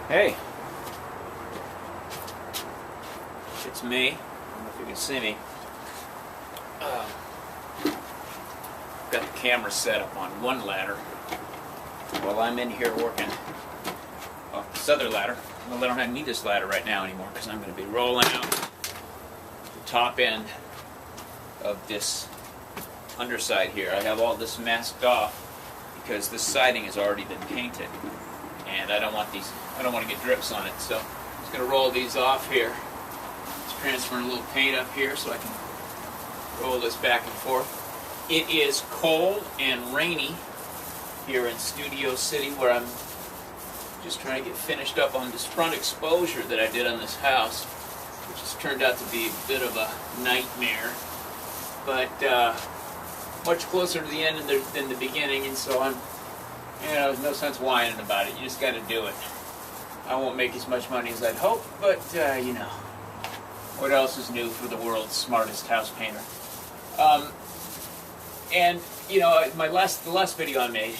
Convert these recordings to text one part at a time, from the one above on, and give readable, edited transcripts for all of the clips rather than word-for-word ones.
Hey, it's me. I don't know if you can see me. Got the camera set up on one ladder while I'm in here working off this other ladder. Well, I don't need this ladder right now anymore because I'm going to be rolling out the top end of this underside here. I have all this masked off because this siding has already been painted, and I don't want to get drips on it. So I'm just going to roll these off here. Just transferring a little paint up here so I can roll this back and forth. It is cold and rainy here in Studio City, where I'm just trying to get finished up on this front exposure that I did on this house, which has turned out to be a bit of a nightmare, but much closer to the end than the beginning, and so there's no sense whining about it. You just got to do it. I won't make as much money as I'd hoped, but what else is new for the world's smartest house painter? And the last video I made,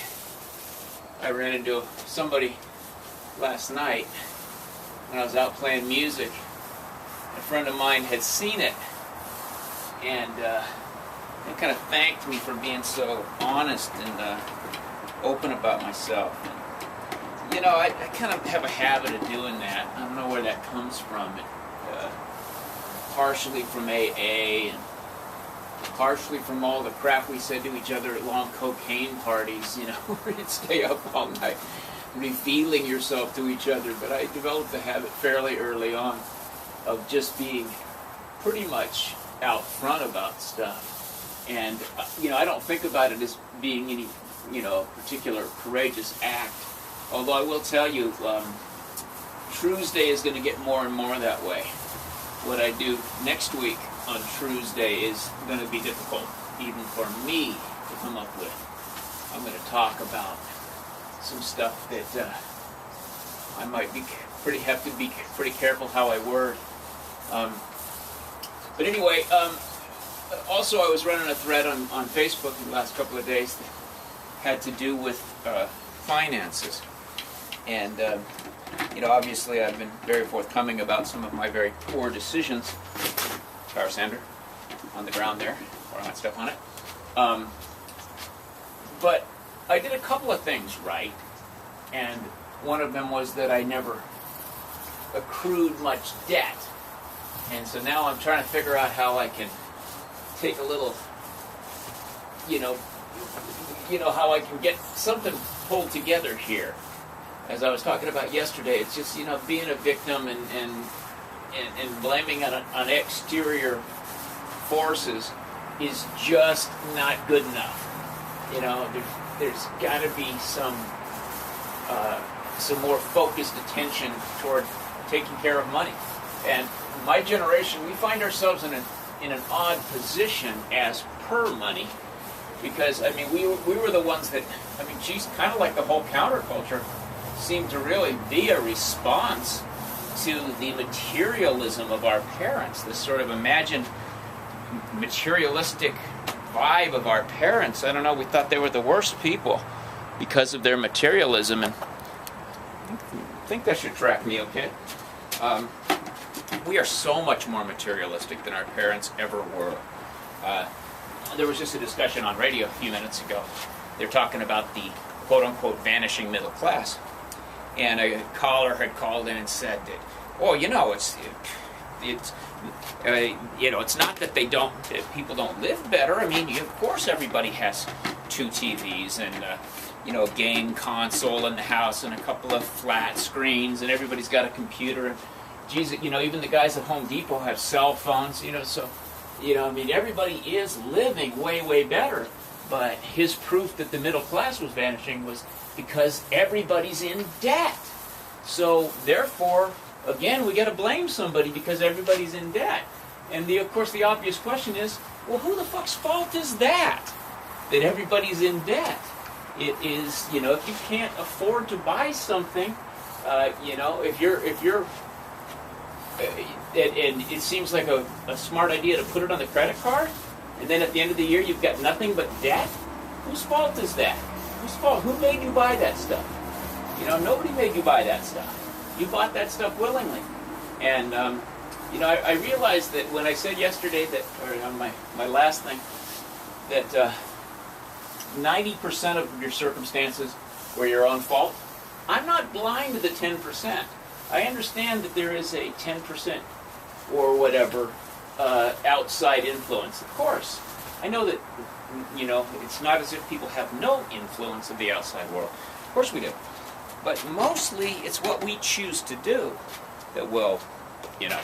I ran into somebody last night when I was out playing music. A friend of mine had seen it, and they kind of thanked me for being so honest and open about myself. And, I kind of have a habit of doing that. I don't know where that comes from. Partially from AA, and partially from all the crap we said to each other at long cocaine parties, where you'd stay up all night revealing yourself to each other. But I developed the habit fairly early on of just being pretty much out front about stuff. And, I don't think about it as being any, particular courageous act. Although I will tell you, Tuesday is going to get more and more that way. What I do next week on Tuesday is going to be difficult, even for me, to come up with. I'm going to talk about some stuff that I might have to be pretty careful how I word. But anyway, also I was running a thread on Facebook in the last couple of days that had to do with finances. And, obviously I've been very forthcoming about some of my very poor decisions. Power sander on the ground there, or I might step on it. But I did a couple of things right, and one of them was that I never accrued much debt. And so now I'm trying to figure out how I can take a little, how I can get something pulled together here. As I was talking about yesterday, it's just, being a victim and blaming on exterior forces is just not good enough. There's got to be some more focused attention toward taking care of money. And my generation, we find ourselves in an odd position as per money, because we were the ones that, kind of like the whole counterculture seemed to really be a response to the materialism of our parents, this sort of imagined materialistic vibe of our parents. I don't know, we thought they were the worst people because of their materialism, and I think that should track me okay. We are so much more materialistic than our parents ever were. There was just a discussion on radio a few minutes ago. They're talking about the quote-unquote vanishing middle class. And a caller had called in and said that, it's not that people don't live better. Of course everybody has 2 TVs and a game console in the house and a couple of flat screens, and everybody's got a computer. And geez, even the guys at Home Depot have cell phones. Everybody is living way, way better. But his proof that the middle class was vanishing was because everybody's in debt. So therefore, again, we got to blame somebody because everybody's in debt. And of course the obvious question is, well, who the fuck's fault is that everybody's in debt? It is, if you can't afford to buy something, if you're and it seems like a smart idea to put it on the credit card, and then at the end of the year you've got nothing but debt. Whose fault is that? Whose fault? Who made you buy that stuff? Nobody made you buy that stuff. You bought that stuff willingly. And, you know, I realized that when I said yesterday that, or on my last thing, that 90% of your circumstances were your own fault. I'm not blind to the 10%. I understand that there is a 10% or whatever outside influence, of course. I know that, you know, it's not as if people have no influence of the outside world. Of course we do. But mostly it's what we choose to do that will, you know,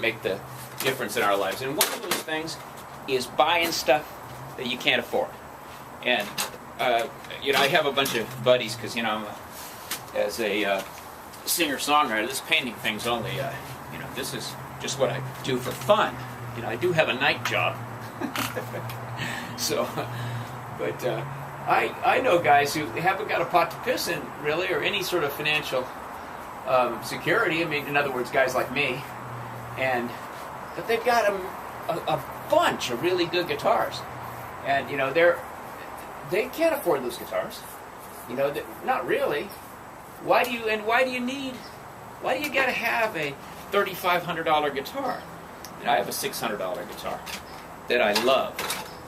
make the difference in our lives. And one of those things is buying stuff that you can't afford. And, you know, I have a bunch of buddies because, you know, as a singer-songwriter, this painting thing's only, you know, this is just what I do for fun. You know, I do have a night job. So, but I know guys who haven't got a pot to piss in, really, or any sort of financial security. I mean, in other words, guys like me. But they've got a bunch of really good guitars. And, you know, they can't afford those guitars. You know, not really. Why do you got to have a $3,500 guitar? And I have a $600 guitar that I love,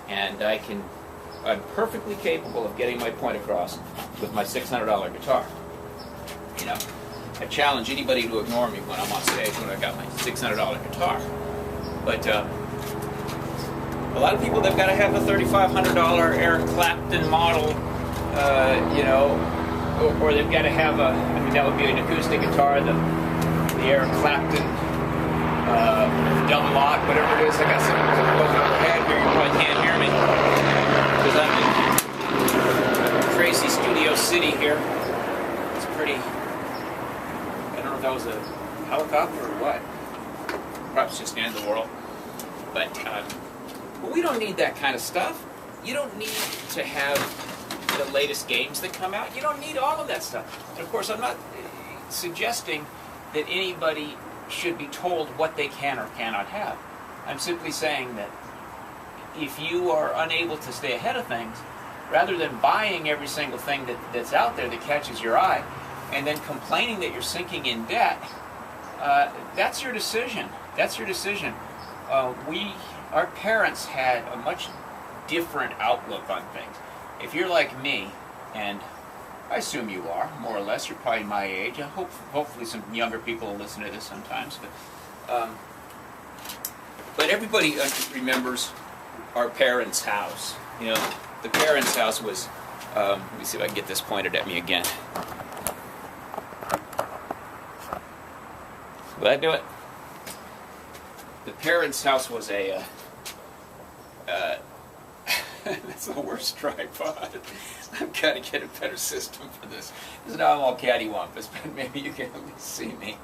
and I'm perfectly capable of getting my point across with my $600 guitar. You know, I challenge anybody to ignore me when I'm on stage when I've got my $600 guitar. But a lot of people, they've got to have a $3,500 Eric Clapton model, you know, or they've got to have I mean, that would be an acoustic guitar, the Eric Clapton dumb lot, whatever it is. I got some over overhead here. You probably can't hear me because I'm in crazy Studio City here. It's pretty. I don't know if that was a helicopter or what. Perhaps just the end of the world. But we don't need that kind of stuff. You don't need to have the latest games that come out. You don't need all of that stuff. And of course, I'm not suggesting that anybody should be told what they can or cannot have. I'm simply saying that if you are unable to stay ahead of things, rather than buying every single thing that's out there that catches your eye, and then complaining that you're sinking in debt, that's your decision. That's your decision. Our parents had a much different outlook on things. If you're like me, and I assume you are, more or less, you're probably my age. Hopefully some younger people will listen to this sometimes. But everybody remembers our parents' house. You know, the parents' house was, let me see if I can get this pointed at me again. Will that do it? The parents' house was a, that's the worst tripod. I've got to get a better system for this. Because now I'm all cattywampus, but maybe you can at least see me.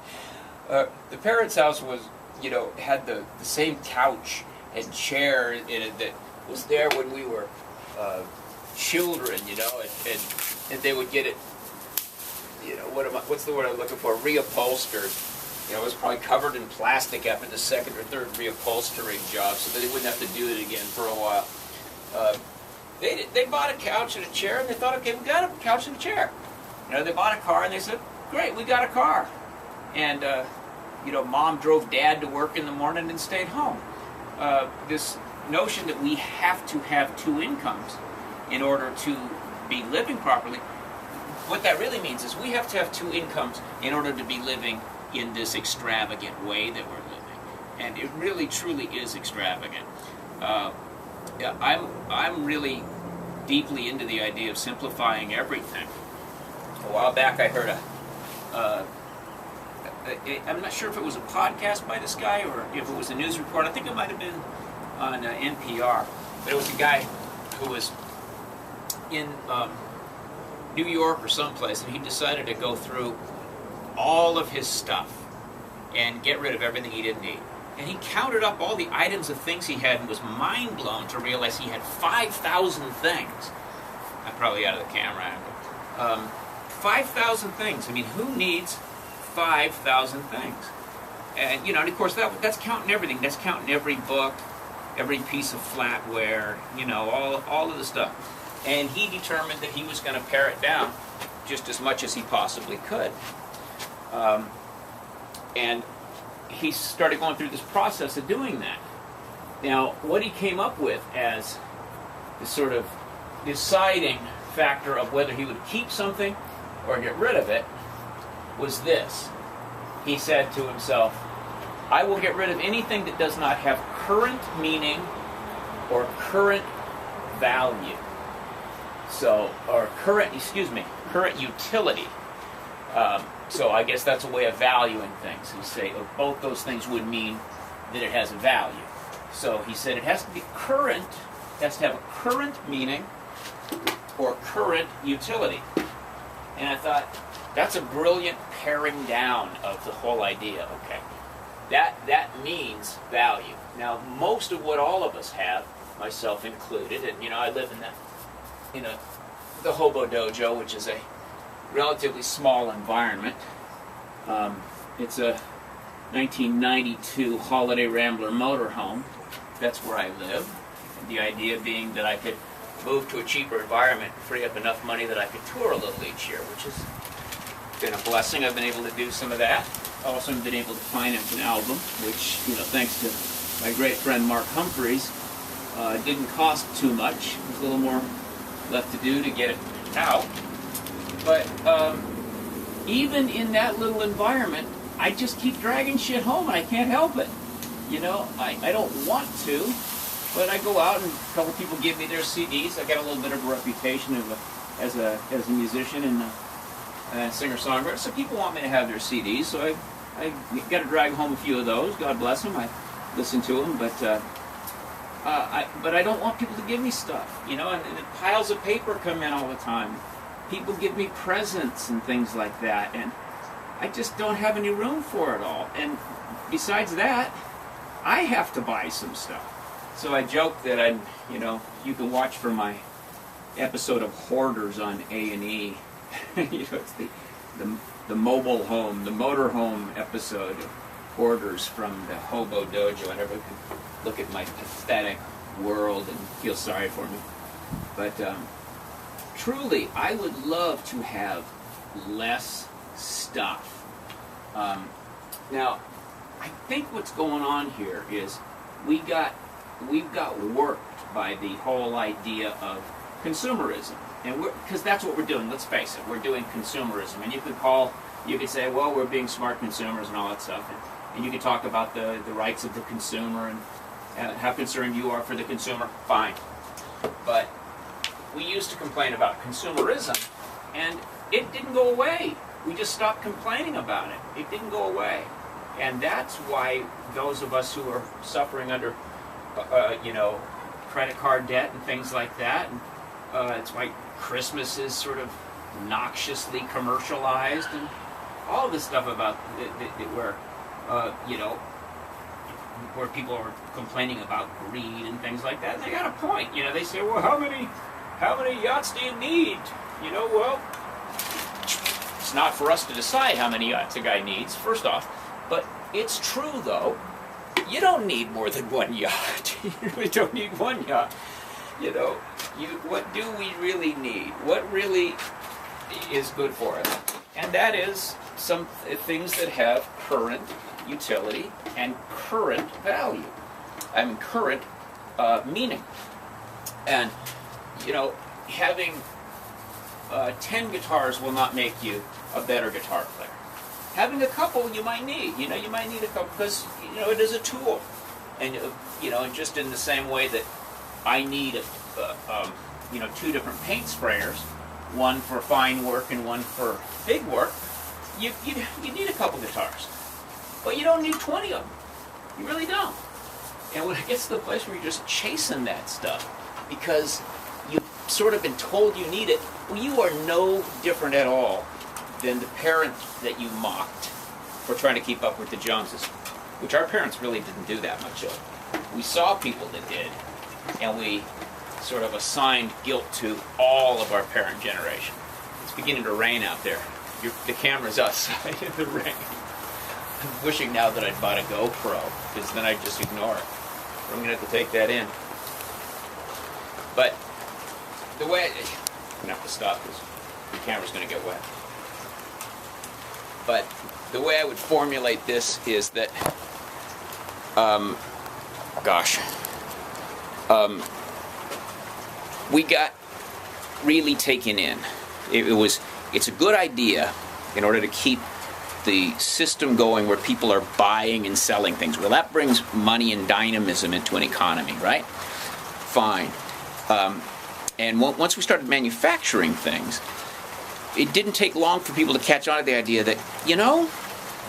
The parents' house was, you know, had the same couch and chair in it that was there when we were children, you know, and they would get it, you know, what's the word I'm looking for? Reupholstered. You know, it was probably covered in plastic after the second or third reupholstering job, so that they wouldn't have to do it again for a while. They bought a couch and a chair, and they thought, okay, we got a couch and a chair. You know, they bought a car, and they said, great, we got a car. And, you know, mom drove dad to work in the morning and stayed home. This notion that we have to have two incomes in order to be living properly, what that really means is we have to have two incomes in order to be living in this extravagant way that we're living. And it really, truly is extravagant. I'm really deeply into the idea of simplifying everything. A while back I heard I'm not sure if it was a podcast by this guy or if it was a news report. I think it might have been on NPR. But it was a guy who was in New York or someplace, and he decided to go through all of his stuff and get rid of everything he didn't need. And he counted up all the items of things he had and was mind blown to realize he had 5,000 things. I'm probably out of the camera angle. 5,000 things. I mean, who needs 5,000 things? And, you know, and of course that's counting everything. That's counting every book, every piece of flatware, you know, all of the stuff. And he determined that he was going to pare it down just as much as he possibly could. And he started going through this process of doing that. Now, what he came up with as the sort of deciding factor of whether he would keep something or get rid of it was this. He said to himself, I will get rid of anything that does not have current meaning or current value. So, or current utility. So I guess that's a way of valuing things. You say both those things would mean that it has a value. So he said it has to be current, has to have a current meaning or current utility. And I thought, that's a brilliant paring down of the whole idea. Okay, that means value. Now, most of what all of us have, myself included, and I live in the hobo dojo, which is a relatively small environment. It's a 1992 Holiday Rambler motorhome. That's where I live. And the idea being that I could move to a cheaper environment and free up enough money that I could tour a little each year, which has been a blessing. I've been able to do some of that. Also been able to finance an album, which, thanks to my great friend Mark Humphreys, didn't cost too much. There's a little more left to do to get it out. But even in that little environment, I just keep dragging shit home, and I can't help it. I don't want to, but I go out and a couple people give me their CDs. I got a little bit of a reputation as a musician and a singer-songwriter, so people want me to have their CDs. So I got to drag home a few of those. God bless them. I listen to them, but I don't want people to give me stuff. And piles of paper come in all the time. People give me presents and things like that, and I just don't have any room for it all. And besides that, I have to buy some stuff. So I joke that you can watch for my episode of Hoarders on A&E. It's the mobile home, the motorhome episode of Hoarders from the Hobo Dojo, and everyone can look at my pathetic world and feel sorry for me. But truly, I would love to have less stuff. Now, I think what's going on here is we've got worked by the whole idea of consumerism, and because that's what we're doing. Let's face it, we're doing consumerism, and you could say, well, we're being smart consumers and all that stuff, and you could talk about the rights of the consumer and how concerned you are for the consumer. Fine, but we used to complain about consumerism, and it didn't go away. We just stopped complaining about it. It didn't go away. And that's why those of us who are suffering under, credit card debt and things like that, and it's why Christmas is sort of noxiously commercialized, and all this stuff about where people are complaining about greed and things like that. And they got a point. They say, well, how many yachts do you need? Well, it's not for us to decide how many yachts a guy needs, first off. But it's true, though. You don't need more than one yacht. You really don't need one yacht. What do we really need? What really is good for us? And that is some things that have current utility and current value. Current meaning. And, having 10 guitars will not make you a better guitar player. Having a couple you might need. You might need a couple because, it is a tool. And, and just in the same way that I need, two different paint sprayers, one for fine work and one for big work, you need a couple guitars. But you don't need 20 of them. You really don't. And when it gets to the place where you're just chasing that stuff because you've sort of been told you need it, well, you are no different at all than the parent that you mocked for trying to keep up with the Joneses, which our parents really didn't do that much of. We saw people that did, and we sort of assigned guilt to all of our parent generation. It's beginning to rain out there. The camera's outside in the rain. I'm wishing now that I'd bought a GoPro, because then I'd just ignore it. I'm going to have to take that in. But the way I'm going to have to stop because the camera's going to get wet. But the way I would formulate this is that, we got really taken in. It's a good idea in order to keep the system going where people are buying and selling things. Well, that brings money and dynamism into an economy, right? Fine. And once we started manufacturing things, it didn't take long for people to catch on to the idea that,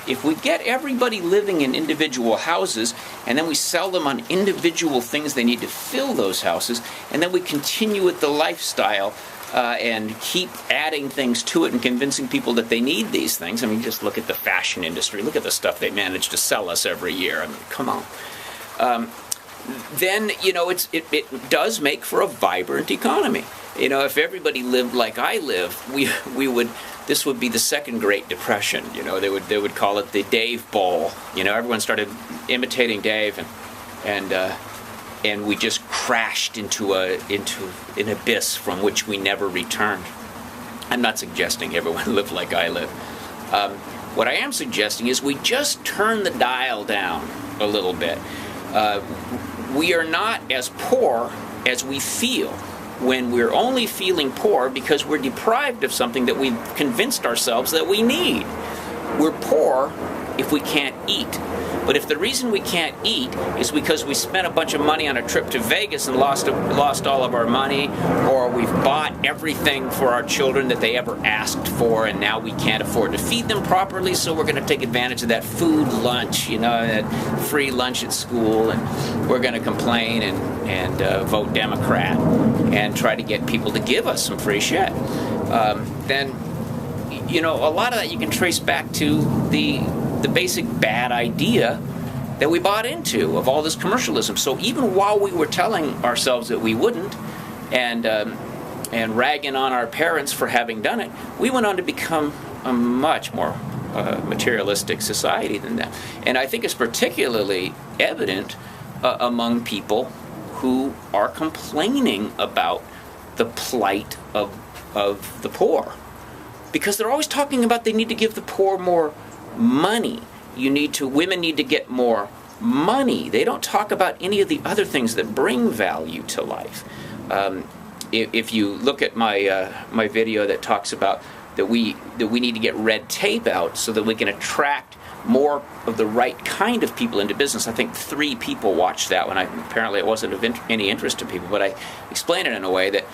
if we get everybody living in individual houses and then we sell them on individual things they need to fill those houses, and then we continue with the lifestyle and keep adding things to it and convincing people that they need these things. I mean, just look at the fashion industry. Look at the stuff they manage to sell us every year. I mean, come on. Then, it does make for a vibrant economy. If everybody lived like I live, this would be the second Great Depression. They would call it the Dave Bowl. Everyone started imitating Dave, and we just crashed into an abyss from which we never returned. I'm not suggesting everyone live like I live. What I am suggesting is we just turn the dial down a little bit. We are not as poor as we feel when we're only feeling poor because we're deprived of something that we've convinced ourselves that we need. We're poor if we can't eat. But if the reason we can't eat is because we spent a bunch of money on a trip to Vegas and lost all of our money, or we've bought everything for our children that they ever asked for and now we can't afford to feed them properly, so we're going to take advantage of that food lunch, that free lunch at school, and we're going to complain and vote Democrat and try to get people to give us some free shit. Then, a lot of that you can trace back to the basic bad idea that we bought into of all this commercialism. So even while we were telling ourselves that we wouldn't, and ragging on our parents for having done it, we went on to become a much more materialistic society than that. And I think it's particularly evident among people who are complaining about the plight of the poor. Because they're always talking about they need to give the poor more money. Women need to get more money. They don't talk about any of the other things that bring value to life. If you look at my video that talks about that we need to get red tape out so that we can attract more of the right kind of people into business. I think 3 people watched that one. Apparently it wasn't of any interest to people, but I explained it in a way that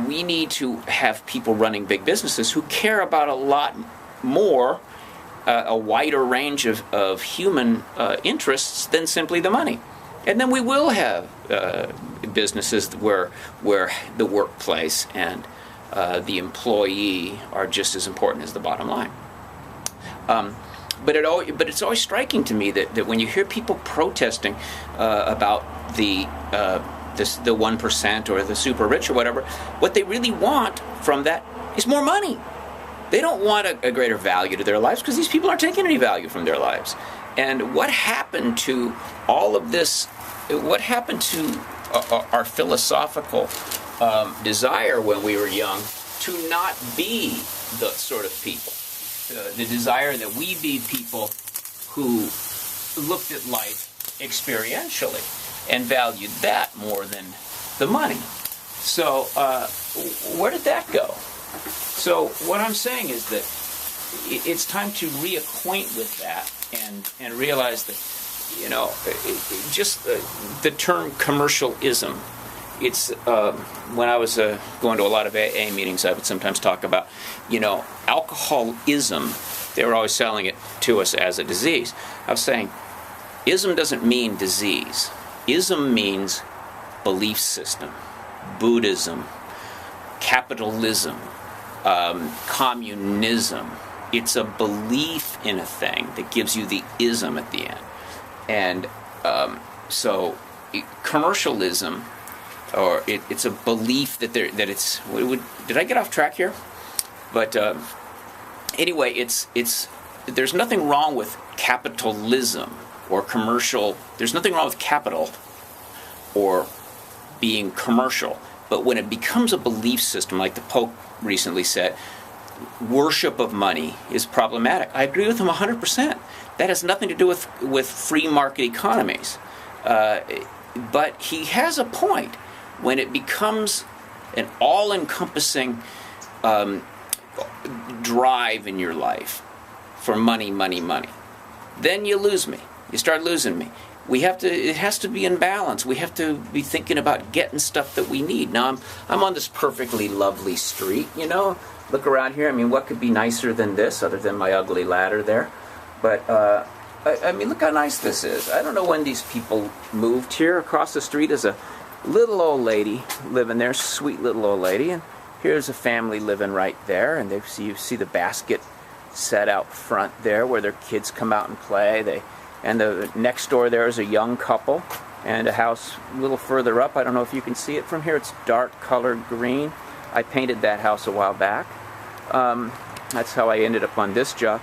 we need to have people running big businesses who care about a lot more, a wider range of human interests than simply the money. And then we will have businesses where the workplace and the employee are just as important as the bottom line. But it's always striking to me that when you hear people protesting about the 1% or the super rich or whatever, what they really want from that is more money. They don't want a greater value to their lives because these people aren't taking any value from their lives. And what happened to all of this? What happened to our philosophical desire when we were young to not be the sort of people? The desire that we be people who looked at life experientially and valued that more than the money. So where did that go? So what I'm saying is that it's time to reacquaint with that and realize that, just the term commercialism. It's when I was going to a lot of AA meetings, I would sometimes talk about, alcoholism. They were always selling it to us as a disease. I was saying, ism doesn't mean disease. Ism means belief system, Buddhism, capitalism, communism. It's a belief in a thing that gives you the ism at the end. And so commercialism, or it's a belief that it's. Did I get off track here? But anyway, it's there's nothing wrong with capitalism or commercial. There's nothing wrong with capital or being commercial. But when it becomes a belief system, like the Pope recently said, worship of money is problematic. I agree with him 100%. That has nothing to do with free market economies. But he has a point when it becomes an all-encompassing drive in your life for money, money, money. Then you lose me. You start losing me. It has to be in balance. We have to be thinking about getting stuff that we need. Now, I'm on this perfectly lovely street, you know. Look around here. I mean, what could be nicer than this other than my ugly ladder there? But, I mean, look how nice this is. I don't know when these people moved here. Across the street is a little old lady living there, sweet little old lady. And here's a family living right there. And you see the basket set out front there where their kids come out and play. And the next door there is a young couple, and a house a little further up. I don't know if you can see it from here. It's dark colored green. I painted that house a while back. That's how I ended up on this job.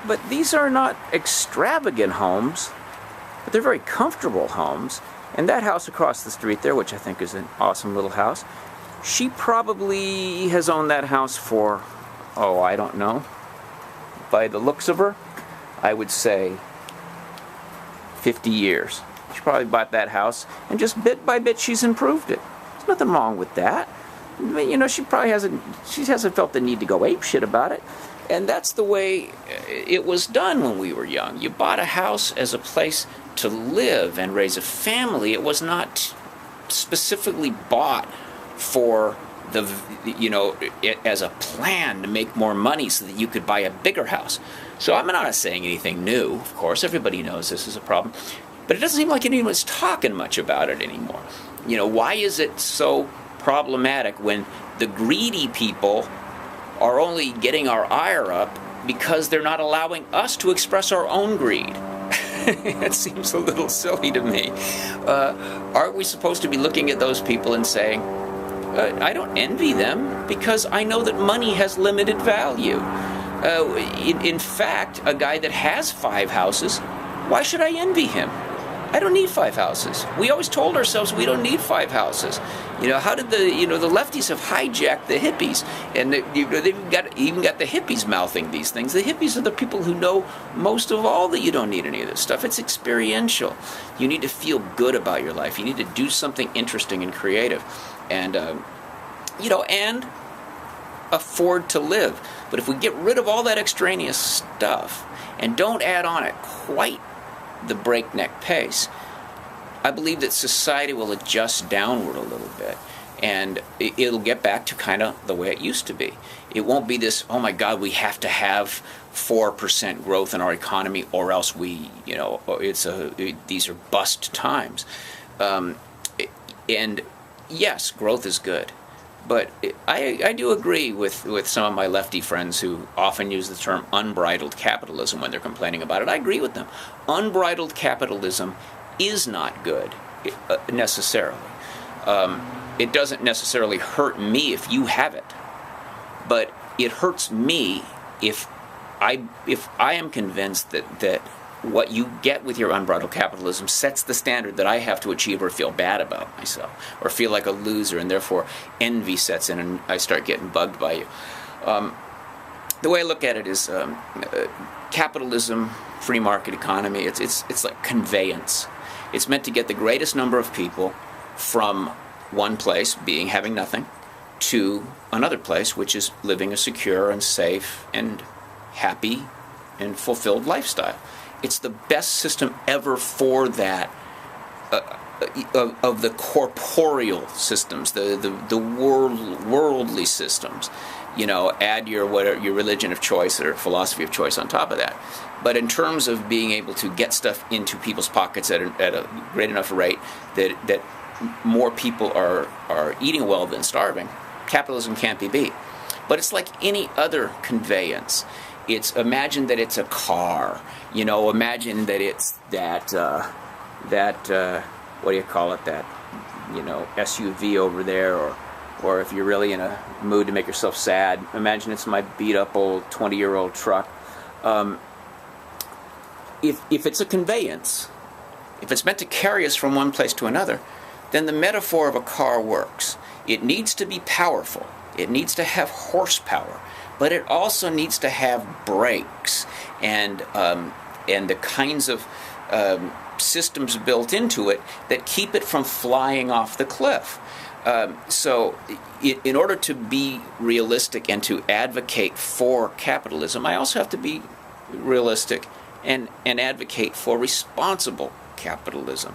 But these are not extravagant homes, but they're very comfortable homes. And that house across the street there, which I think is an awesome little house, she probably has owned that house for, I don't know. By the looks of her, I would say 50 years. She probably bought that house, and just bit by bit she's improved it. There's nothing wrong with that. You know, she hasn't felt the need to go apeshit about it. And that's the way it was done when we were young. You bought a house as a place to live and raise a family. It was not specifically bought for as a plan to make more money so that you could buy a bigger house. So I'm not saying anything new, of course. Everybody knows this is a problem. But it doesn't seem like anyone's talking much about it anymore. You know, why is it so problematic when the greedy people are only getting our ire up because they're not allowing us to express our own greed? It seems a little silly to me. Aren't we supposed to be looking at those people and saying, I don't envy them because I know that money has limited value. In fact, a guy that has 5 houses, why should I envy him? I don't need 5 houses. We always told ourselves we don't need 5 houses. You know, how did the lefties have hijacked the hippies? And they've even got the hippies mouthing these things. The hippies are the people who know most of all that you don't need any of this stuff. It's experiential. You need to feel good about your life. You need to do something interesting and creative. And, and afford to live. But if we get rid of all that extraneous stuff and don't add on at quite the breakneck pace, I believe that society will adjust downward a little bit, and it'll get back to kind of the way it used to be. It won't be this, oh my God, we have to have 4% growth in our economy or else these are bust times. And yes, growth is good. But I do agree with some of my lefty friends who often use the term unbridled capitalism when they're complaining about it. I agree with them. Unbridled capitalism is not good, necessarily. It doesn't necessarily hurt me if you have it. But it hurts me if I am convinced that what you get with your unbridled capitalism sets the standard that I have to achieve or feel bad about myself or feel like a loser, and therefore envy sets in and I start getting bugged by you. The way I look at it is capitalism, free market economy, it's like conveyance. It's meant to get the greatest number of people from one place, having nothing, to another place, which is living a secure and safe and happy and fulfilled lifestyle. It's the best system ever for that, of the corporeal systems, the worldly systems. You know, add your religion of choice or philosophy of choice on top of that. But in terms of being able to get stuff into people's pockets at a great enough rate that more people are eating well than starving, capitalism can't be beat. But it's like any other conveyance. Imagine that it's a car. You know, imagine that it's that what do you call it? That, SUV over there, or if you're really in a mood to make yourself sad, imagine it's my beat up old 20-year-old truck. If it's a conveyance, if it's meant to carry us from one place to another, then the metaphor of a car works. It needs to be powerful. It needs to have horsepower. but it also needs to have brakes and the kinds of systems built into it that keep it from flying off the cliff. So in order to be realistic and to advocate for capitalism, I also have to be realistic and advocate for responsible capitalism.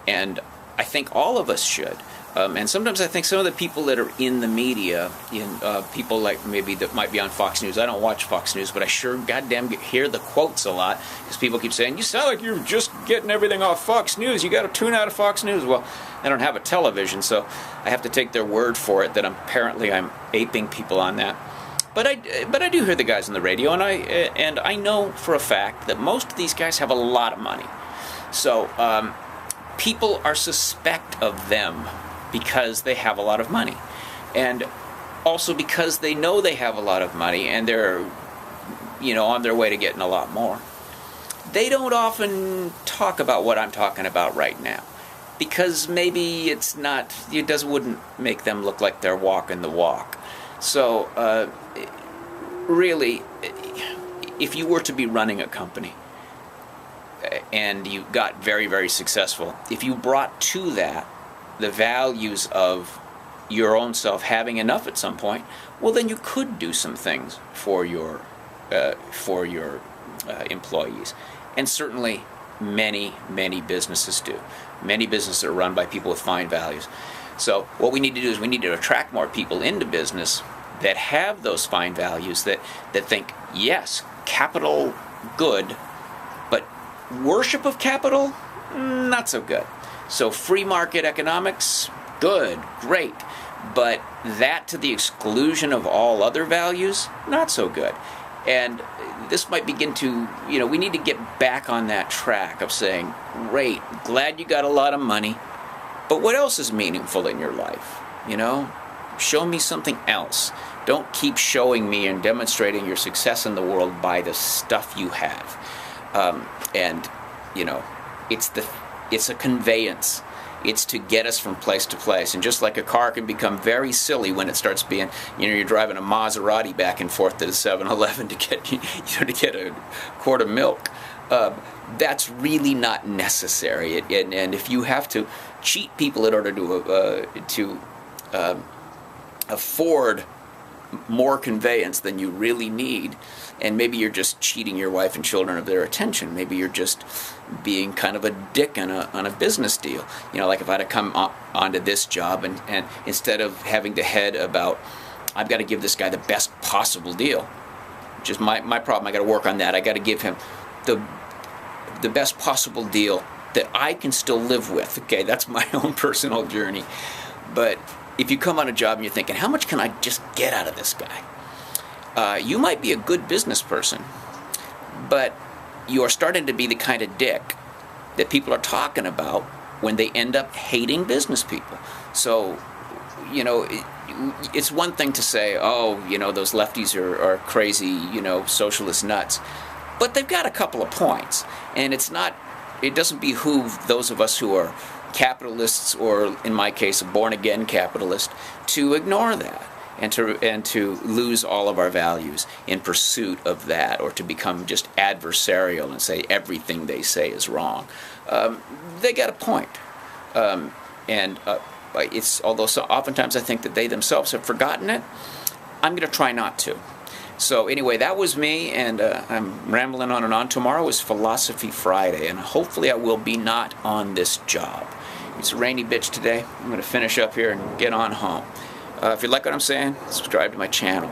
And I think all of us should. And sometimes I think some of the people that are in the media, people like maybe that might be on Fox News. I don't watch Fox News, but I sure goddamn hear the quotes a lot because people keep saying, "You sound like you're just getting everything off Fox News. You got to tune out of Fox News." Well, I don't have a television, so I have to take their word for it that apparently I'm aping people on that. But I do hear the guys on the radio, and I know for a fact that most of these guys have a lot of money. So people are suspect of them because they have a lot of money, and also because they know they have a lot of money and they're on their way to getting a lot more. They don't often talk about what I'm talking about right now because maybe it wouldn't make them look like they're walking the walk. So really, if you were to be running a company and you got very, very successful, if you brought to that the values of your own self having enough at some point, well, then you could do some things for your employees. And certainly many, many businesses do. Many businesses are run by people with fine values. So what we need to do is we need to attract more people into business that have those fine values, that think, yes, capital, good, but worship of capital, not so good. So free market economics, good, great, but that to the exclusion of all other values, not so good. And this might begin to, we need to get back on that track of saying, great, glad you got a lot of money, but what else is meaningful in your life? Show me something else. Don't keep showing me and demonstrating your success in the world by the stuff you have. It's a conveyance. It's to get us from place to place. And just like a car can become very silly when it starts being, you're driving a Maserati back and forth to the 7-Eleven to get a quart of milk. That's really not necessary. And if you have to cheat people in order to afford more conveyance than you really need, and maybe you're just cheating your wife and children of their attention. Maybe you're just being kind of a dick on a business deal. Like if I had to come onto this job and instead of having to head about, I've got to give this guy the best possible deal, which is my problem. I got to work on that. I got to give him the best possible deal that I can still live with. Okay, that's my own personal journey. But if you come on a job and you're thinking, how much can I just get out of this guy? You might be a good business person, but you are starting to be the kind of dick that people are talking about when they end up hating business people. So, it's one thing to say, those lefties are crazy, socialist nuts. But they've got a couple of points. And it doesn't behoove those of us who are capitalists, or in my case, a born-again capitalist, to ignore that. And to lose all of our values in pursuit of that, or to become just adversarial and say everything they say is wrong. They got a point, although oftentimes I think that they themselves have forgotten it. I'm going to try not to. So anyway, that was me, and I'm rambling on and on. Tomorrow is Philosophy Friday, and hopefully I will be not on this job. It's a rainy bitch today. I'm going to finish up here and get on home. If you like what I'm saying, subscribe to my channel.